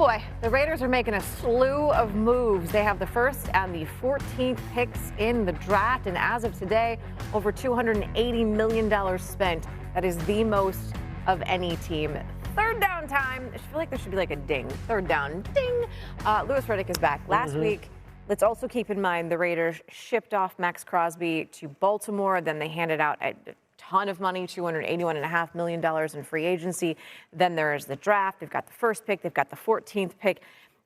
boy, the Raiders are making a slew of moves. They have the first and the 14th picks in the draft, and as of today, over $280 million spent. That is the most of any team. Third down time. I feel like there should be like a ding. Third down, ding. Louis Riddick is back. Last week, let's also keep in mind the Raiders shipped off Max Crosby to Baltimore. Then they handed out a ton of money, $281.5 million in free agency. Then there is the draft. They've got the first pick. They've got the 14th pick.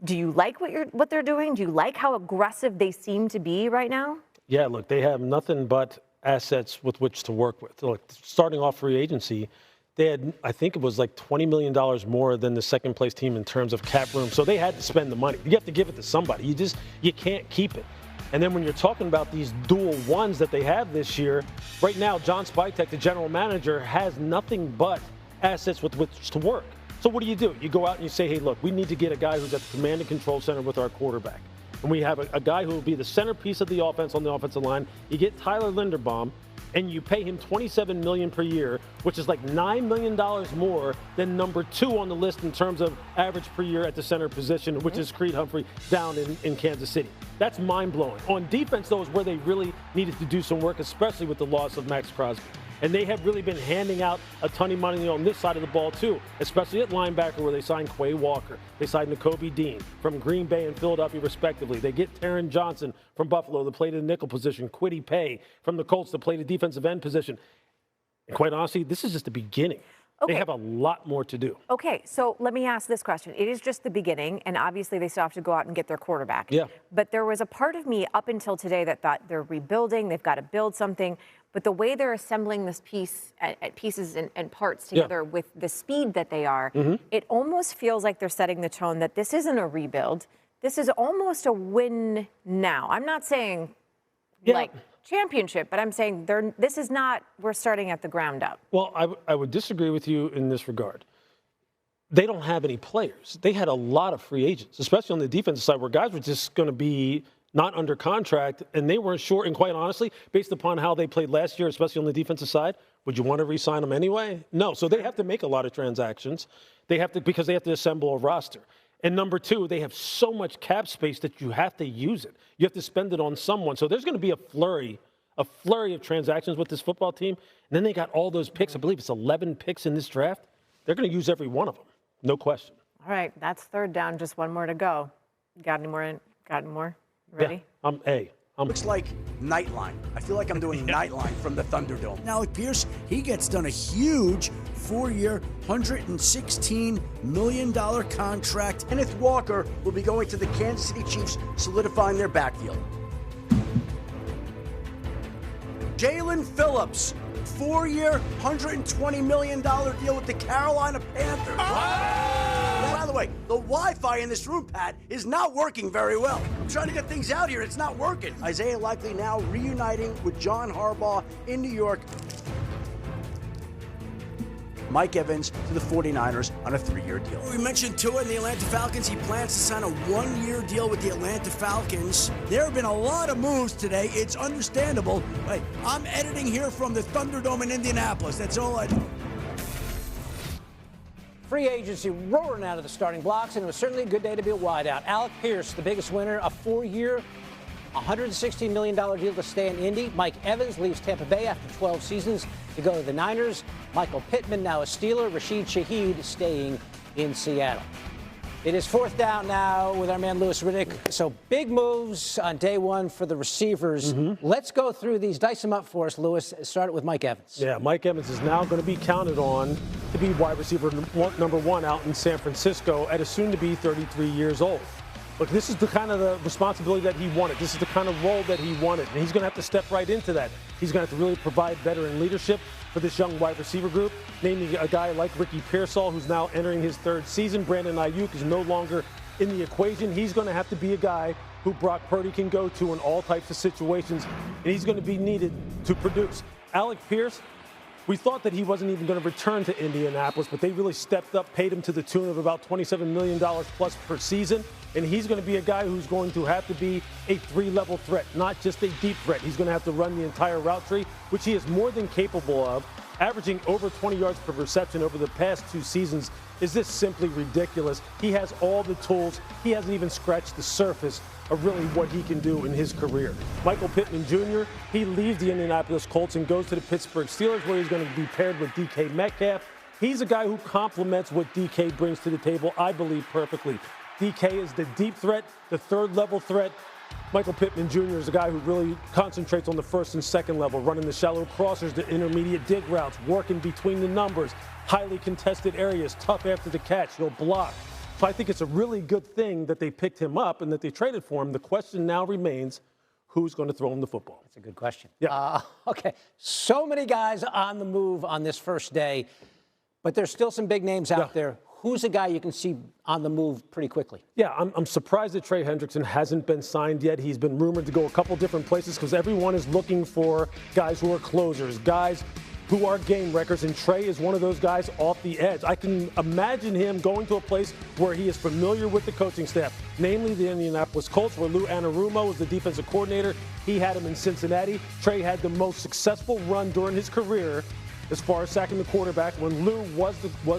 Do you like what they're doing? Do you like how aggressive they seem to be right now? Yeah, look, they have nothing but assets with which to work with. Look, starting off free agency, they had, I think it was like $20 million more than the second place team in terms of cap room. So they had to spend the money. You have to give it to somebody. You can't keep it. And then when you're talking about these dual ones that they have this year, right now, John Spytek, the general manager, has nothing but assets with which to work. So what do? You go out and you say, hey, look, we need to get a guy who's at the command and control center with our quarterback. And we have a guy who will be the centerpiece of the offense on the offensive line. You get Tyler Linderbaum, and you pay him $27 million per year, which is like $9 million more than number 2 on the list in terms of average per year at the center position, which is Creed Humphrey down in Kansas City. That's mind-blowing. On defense, though, is where they really needed to do some work, especially with the loss of Max Crosby. And they have really been handing out a ton of money on this side of the ball, too, especially at linebacker where they signed Quay Walker. They signed Nakobe Dean from Green Bay and Philadelphia, respectively. They get Taron Johnson from Buffalo to play the nickel position, Kwity Paye from the Colts to play the defensive end position. And quite honestly, this is just the beginning. Okay. They have a lot more to do. Okay, so let me ask this question. It is just the beginning, and obviously they still have to go out and get their quarterback. Yeah. But there was a part of me up until today that thought they're rebuilding, they've got to build something. But the way they're assembling this pieces and parts together with the speed that they are, it almost feels like they're setting the tone that this isn't a rebuild. This is almost a win now. I'm not saying like championship, but I'm saying this is not, we're starting at the ground up. Well, I would disagree with you in this regard. They don't have any players. They had a lot of free agents, especially on the defensive side, where guys were just going to be not under contract, and they weren't sure. And quite honestly, based upon how they played last year, especially on the defensive side, would you want to re-sign them anyway? No. So they have to make a lot of transactions. They have to, because they have to assemble a roster. And number 2, they have so much cap space that you have to use it. You have to spend it on someone. So there's going to be a flurry of transactions with this football team. And then they got all those picks. I believe it's 11 picks in this draft. They're going to use every one of them. No question. All right. That's third down. Just one more to go. Got any more? Got any more? Ready? Yeah, Looks like Nightline. I feel like I'm doing Nightline from the Thunderdome. Now, Alec Pierce, he gets done a huge 4-year, $116 million contract. Kenneth Walker will be going to the Kansas City Chiefs, solidifying their backfield. Jalen Phillips, 4-year, $120 million deal with the Carolina Panthers. By the way, the Wi-Fi in this room, Pat, is not working very well. I'm trying to get things out here. It's not working. Isaiah Likely now reuniting with John Harbaugh in New York. Mike Evans to the 49ers on a 3-year deal. We mentioned Tua and the Atlanta Falcons. He plans to sign a 1-year deal with the Atlanta Falcons. There have been a lot of moves today. It's understandable. Hey, I'm editing here from the Thunderdome in Indianapolis. That's all I do. Free agency roaring out of the starting blocks, and it was certainly a good day to be a wideout. Alec Pierce, the biggest winner, a 4-year, $116 million deal to stay in Indy. Mike Evans leaves Tampa Bay after 12 seasons to go to the Niners. Michael Pittman, now a Steeler. Rashid Shaheed staying in Seattle. It is fourth down now with our man Louis Riddick. So big moves on day one for the receivers. Let's go through these. Dice them up for us, Louis. Start with Mike Evans. Yeah, Mike Evans is now going to be counted on to be wide receiver number 1 out in San Francisco at a soon-to-be 33 years old. Look, this is the kind of the responsibility that he wanted. This is the kind of role that he wanted, and he's going to have to step right into that. He's going to have to really provide veteran leadership for this young wide receiver group, namely a guy like Ricky Pearsall, who's now entering his 3rd season. Brandon Ayuk is no longer in the equation. He's going to have to be a guy who Brock Purdy can go to in all types of situations, and he's going to be needed to produce. Alec Pierce, we thought that he wasn't even going to return to Indianapolis, but they really stepped up, paid him to the tune of about $27 million plus per season. And he's going to be a guy who's going to have to be a 3-level threat, not just a deep threat. He's going to have to run the entire route tree, which he is more than capable of, averaging over 20 yards per reception over the past 2 seasons is this simply ridiculous. He has all the tools. He hasn't even scratched the surface of really what he can do in his career. Michael Pittman Jr., he leaves the Indianapolis Colts and goes to the Pittsburgh Steelers, where he's going to be paired with DK Metcalf. He's a guy who complements what DK brings to the table, I believe, perfectly. DK is the deep threat, the third-level threat. Michael Pittman Jr. is a guy who really concentrates on the first and second level, running the shallow crossers, the intermediate dig routes, working between the numbers, highly contested areas, tough after the catch, he'll block. So I think it's a really good thing that they picked him up and that they traded for him. The question now remains, who's going to throw him the football? That's a good question. Yeah. Okay, so many guys on the move on this first day, but there's still some big names out there. Who's a guy you can see on the move pretty quickly? Yeah, I'm surprised that Trey Hendrickson hasn't been signed yet. He's been rumored to go a couple different places because everyone is looking for guys who are closers, guys who are game wreckers, and Trey is one of those guys off the edge. I can imagine him going to a place where he is familiar with the coaching staff, namely the Indianapolis Colts, where Lou Anarumo was the defensive coordinator. He had him in Cincinnati. Trey had the most successful run during his career as far as sacking the quarterback when Lou was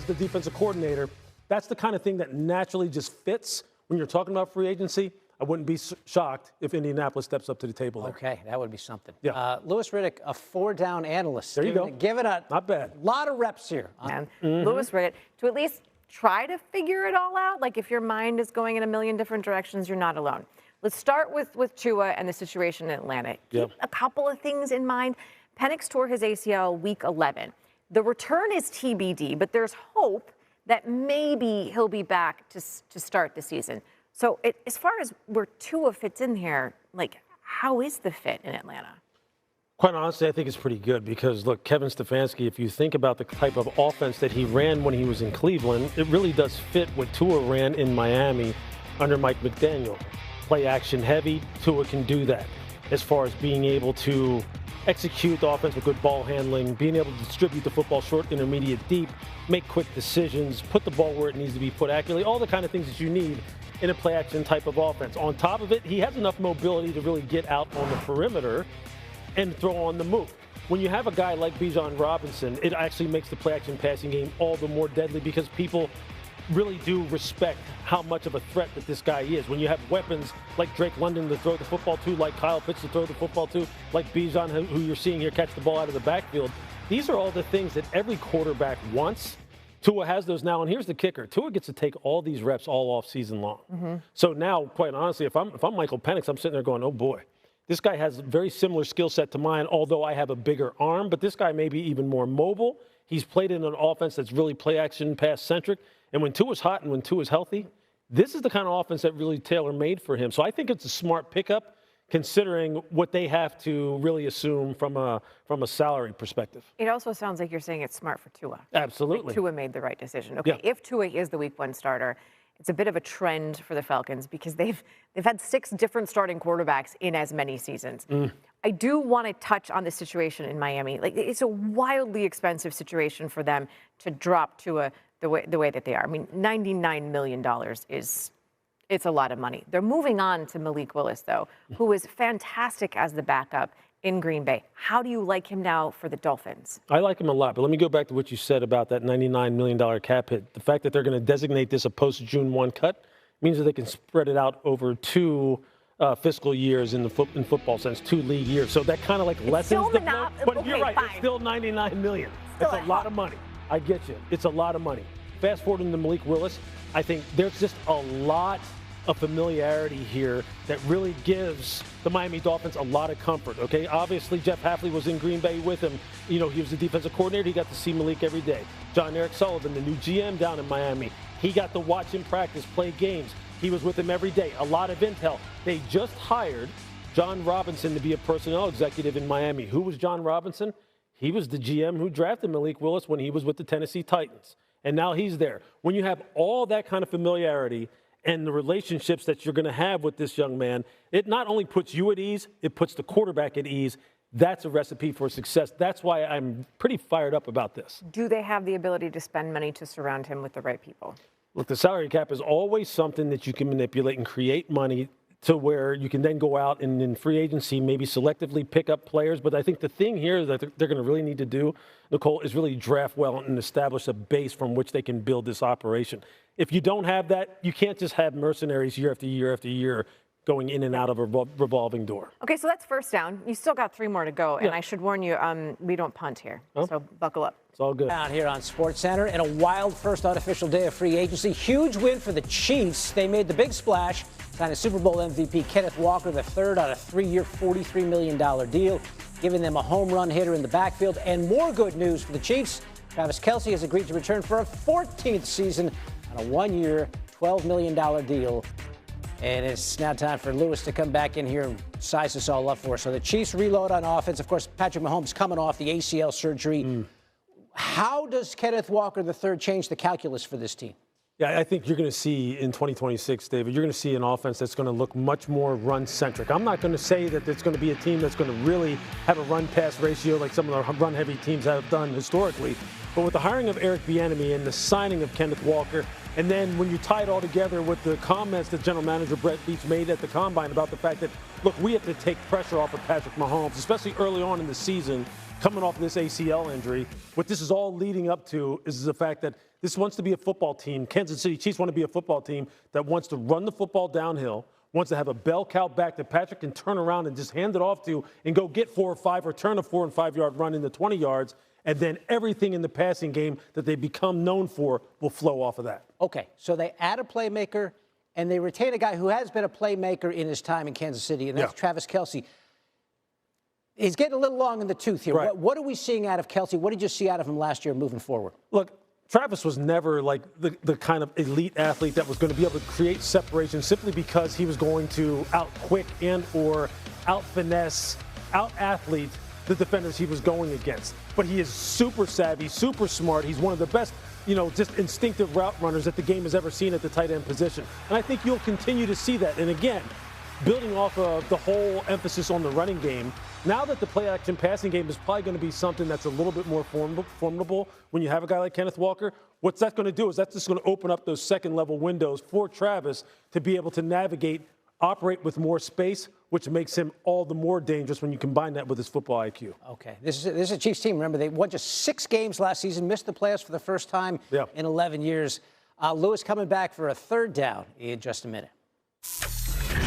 the defensive coordinator. That's the kind of thing that naturally just fits when you're talking about free agency. I wouldn't be shocked if Indianapolis steps up to the table there. Okay, that would be something. Yeah. Louis Riddick, a 4-down analyst. There you go. Given a not bad. Lot of reps here. And Louis Riddick, to at least try to figure it all out. Like if your mind is going in a million different directions, you're not alone. Let's start with Tua and the situation in Atlanta. Keep a couple of things in mind. Penix tore his ACL week 11. The return is TBD, but there's hope that maybe he'll be back to start the season. So as far as where Tua fits in here, like, how is the fit in Atlanta? Quite honestly, I think it's pretty good because, look, Kevin Stefanski, if you think about the type of offense that he ran when he was in Cleveland, it really does fit what Tua ran in Miami under Mike McDaniel. Play action heavy, Tua can do that. As far as being able to execute the offense with good ball handling, being able to distribute the football short, intermediate, deep, make quick decisions, put the ball where it needs to be put accurately, all the kind of things that you need in a play action type of offense. On top of it, he has enough mobility to really get out on the perimeter and throw on the move. When you have a guy like Bijan Robinson, it actually makes the play action passing game all the more deadly because people really do respect how much of a threat that this guy is. When you have weapons like Drake London to throw the football to, like Kyle Pitts to throw the football to, like Bijan, who you're seeing here catch the ball out of the backfield, these are all the things that every quarterback wants. Tua has those now, and here's the kicker. Tua gets to take all these reps all off season long. So now, quite honestly, if I'm Michael Penix, I'm sitting there going, oh boy, this guy has a very similar skill set to mine, although I have a bigger arm, but this guy may be even more mobile. He's played in an offense that's really play action, pass centric. And when Tua's hot and when Tua's healthy, this is the kind of offense that really tailor-made for him. So I think it's a smart pickup considering what they have to really assume from a salary perspective. It also sounds like you're saying it's smart for Tua. Absolutely. Like Tua made the right decision. Okay, if Tua is the week 1 starter, it's a bit of a trend for the Falcons because they've had 6 different starting quarterbacks in as many seasons. I do want to touch on the situation in Miami. Like, it's a wildly expensive situation for them to drop Tua the way that they are. I mean, $99 million it's a lot of money. They're moving on to Malik Willis, though, who is fantastic as the backup in Green Bay. How do you like him now for the Dolphins? I like him a lot, but let me go back to what you said about that $99 million cap hit. The fact that they're going to designate this a post-June 1 cut means that they can spread it out over 2 fiscal years in football sense, 2 league years. So that kind of like lessens the blow. But you're right, it's still $99 million. It's a lot of money. I get you. It's a lot of money. Fast forwarding to Malik Willis, I think there's just a lot of familiarity here that really gives the Miami Dolphins a lot of comfort, okay? Obviously, Jeff Hafley was in Green Bay with him. You know, he was the defensive coordinator. He got to see Malik every day. John Eric Sullivan, the new GM down in Miami, he got to watch him practice, play games. He was with him every day. A lot of intel. They just hired John Robinson to be a personnel executive in Miami. Who was John Robinson? He was the GM who drafted Malik Willis when he was with the Tennessee Titans. And now he's there. When you have all that kind of familiarity and the relationships that you're going to have with this young man, it not only puts you at ease, it puts the quarterback at ease. That's a recipe for success. That's why I'm pretty fired up about this. Do they have the ability to spend money to surround him with the right people? Look, the salary cap is always something that you can manipulate and create money to where you can then go out and in free agency maybe selectively pick up players. But I think the thing here that they're going to really need to do, Nicole, is really draft well and establish a base from which they can build this operation. If you don't have that, you can't just have mercenaries year after year after year going in and out of a revolving door. Okay, so that's first down. You still got 3 more to go, and I should warn you, we don't punt here, so buckle up. It's all good. Out here on SportsCenter, and a wild first unofficial day of free agency. Huge win for the Chiefs. They made the big splash, signed a Super Bowl MVP Kenneth Walker III on a 3-year, $43 million deal, giving them a home run hitter in the backfield. And more good news for the Chiefs. Travis Kelce has agreed to return for a 14th season on a 1-year, $12 million deal. And it's now time for Lewis to come back in here and size this all up for us. So the Chiefs reload on offense. Of course, Patrick Mahomes coming off the ACL surgery. How does Kenneth Walker III change the calculus for this team? Yeah, I think you're going to see in 2026, David, you're going to see an offense that's going to look much more run-centric. I'm not going to say that it's going to be a team that's going to really have a run-pass ratio like some of the run-heavy teams have done historically. But with the hiring of Eric Bieniemy and the signing of Kenneth Walker, and then when you tie it all together with the comments that General Manager Brett Veach made at the Combine about the fact that, look, we have to take pressure off of Patrick Mahomes, especially early on in the season, coming off this ACL injury. What this is all leading up to is the fact that this wants to be a football team. Kansas City Chiefs want to be a football team that wants to run the football downhill, wants to have a bell cow back that Patrick can turn around and just hand it off to and go get 4 or 5 or turn a 4 and 5 yard run into 20 yards. And then everything in the passing game that they become known for will flow off of that. Okay, so they add a playmaker and they retain a guy who has been a playmaker in his time in Kansas City, and that's Travis Kelce. He's getting a little long in the tooth here. Right. What are we seeing out of Kelce? What did you see out of him last year moving forward? Look, Travis was never like the kind of elite athlete that was going to be able to create separation simply because he was going to out-quick and or out-finesse, out-athlete the defenders he was going against. But he is super savvy, super smart. He's one of the best, just instinctive route runners that the game has ever seen at the tight end position. And I think you'll continue to see that. And again, building off of the whole emphasis on the running game, now that the play-action passing game is probably going to be something that's a little bit more formidable when you have a guy like Kenneth Walker, what's that going to do is that's just going to open up those second-level windows for Travis to be able to navigate, operate with more space, which makes him all the more dangerous when you combine that with his football IQ. Okay, this is a Chiefs team. Remember, they won just 6 games last season, missed the playoffs for the first time in 11 years. Lewis coming back for a third down in just a minute.